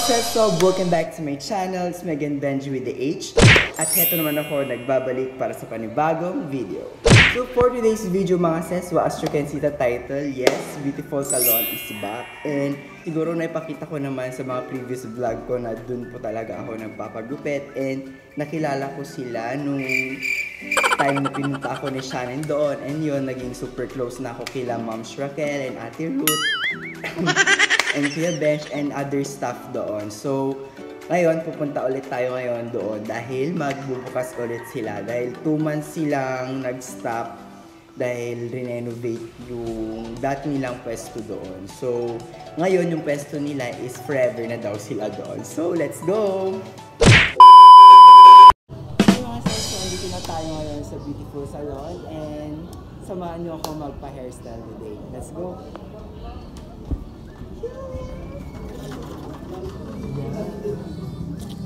What's up? Welcome back to my channel. It's Megan Benji with the H. At heto naman ako nagbabalik para sa panibagong video. So for today's video mga sis, as you can see the title, yes, Beautiful Salon is back. And siguro naipakita ko naman sa mga previous vlog ko na dun po talaga ako nagpapagupit. And nakilala ko sila nung time na pinunta ako ni Shannon doon. And yun, naging super close na ako kila Moms Raquel and Ate Ruth. And Kuya Bench and other stuff doon. So, ngayon, pupunta ulit tayo ngayon doon dahil magbubukas ulit sila. Dahil 2 months silang nag-stop dahil renovate yung dati nilang pwesto doon. So, ngayon yung pwesto nila is forever na daw sila doon. So, let's go! Hey mga sis, so andito na tayo ngayon sa Beautiful Salon and samahan nyo ako magpa-hairstyle today. Let's go!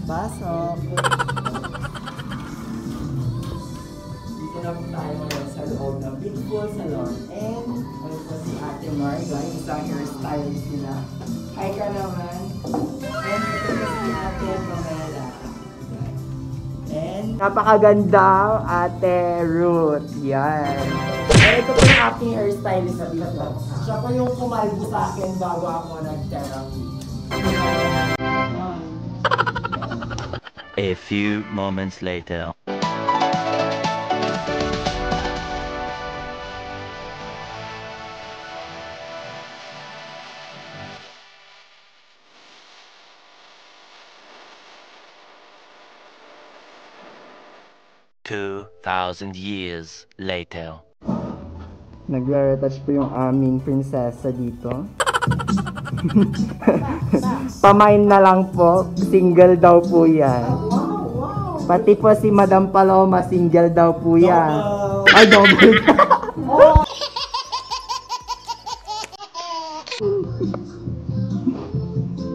Pasok! Dito na po tayo ngayon sa loob ng Beautiful Salon. And ano po si Ate Marga, isang hairstylist nila. Hi ka naman! And ito po si Ate Pamela. And napakaganda, Ate Ruth. Yan. And ito po yung aking hairstylist na dito. Siya po yung kumalbo sa akin bago ako nag-therapy. A few moments later. $2,000 later. Nagre-retouch po yung aming prinsesa dito. Pamain na lang po. Single daw po yan. Pati po si Madam Paloma, single daw po yan. Ay, double.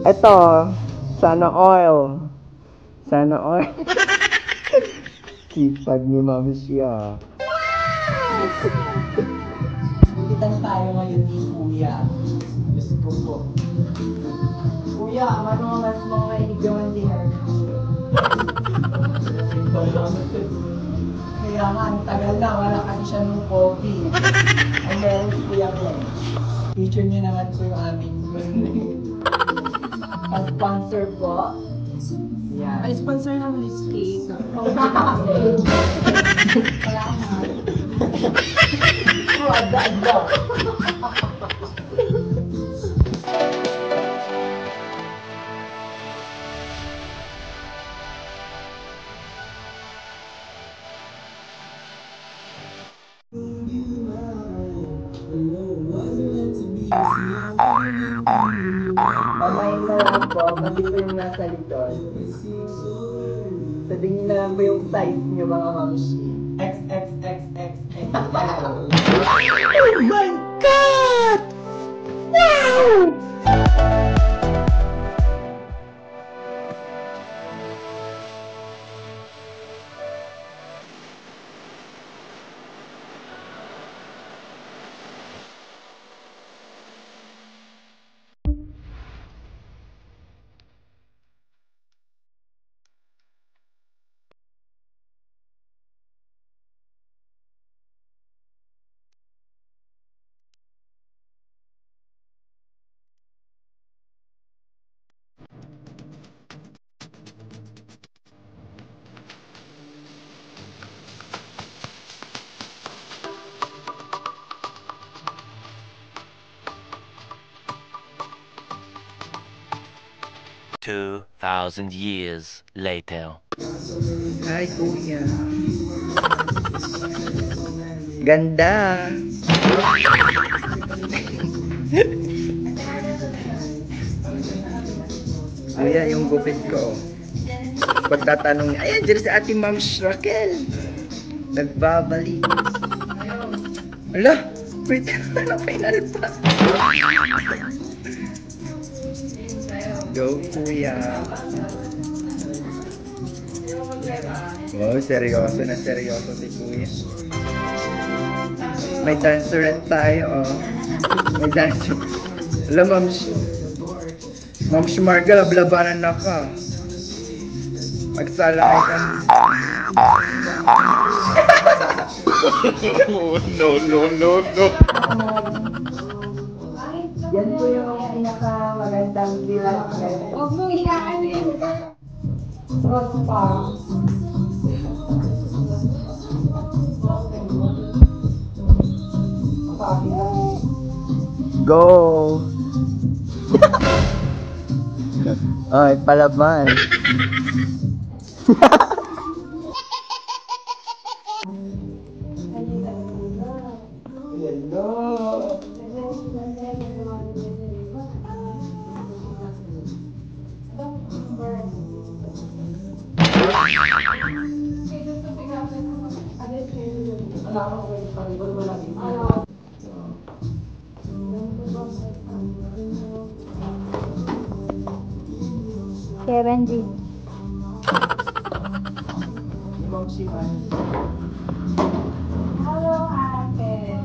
Ito, sana oil. Sana oil. Sipag ni Mami siya. Kita tayo ngayon ni Kuya. Diyos ko po. Kuya, ano mas mga inigawan din hair? Kaya nga, ang tagal na, wala kasi siya nung coffee. Ang meron si Kuya Ben. Feature niya naman po yung aming sponsor po. Yeah. Ay, sponsor ng lipstick. Wala na. Ada. Pamain na lang po, pati po yung nasa likod. Sabihin na lang po yung size niyo mga mamshi. XXXXXL. Oh my God! Wow! $2,000 later. Hi, Kuya. Ganda. Kuya, yung gupit ko. Pagtatanong niya, ayan, dyan si Ate Moms Raquel. Nagbabalik. Ala, wait, anong final pa? Go, Kuya. Wow, seryoso na seryoso si Kuya. May dancer rin tayo, oh. May dancer. Alam, Moms. Ma'am Shmarga, lablabanan na ka. Magsalakay ka. No. Yan po yung pinakamagandang bilang. Huwag mong iaanin. Go! Ay, palaban. Hello! Kaya Benji. Hello, ate.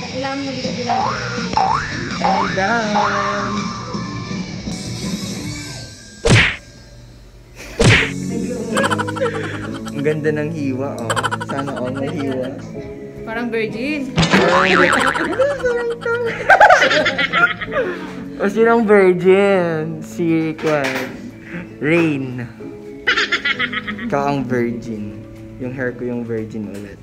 Kailangan mo dito ginagawa. Oh, damn! Ang ganda ng hiwa, oh. Sana all may hiwa. Parang virgin. O sinong virgin? Si Kwan. Rain. Ikaw ang virgin. Yung hair ko yung virgin ulit.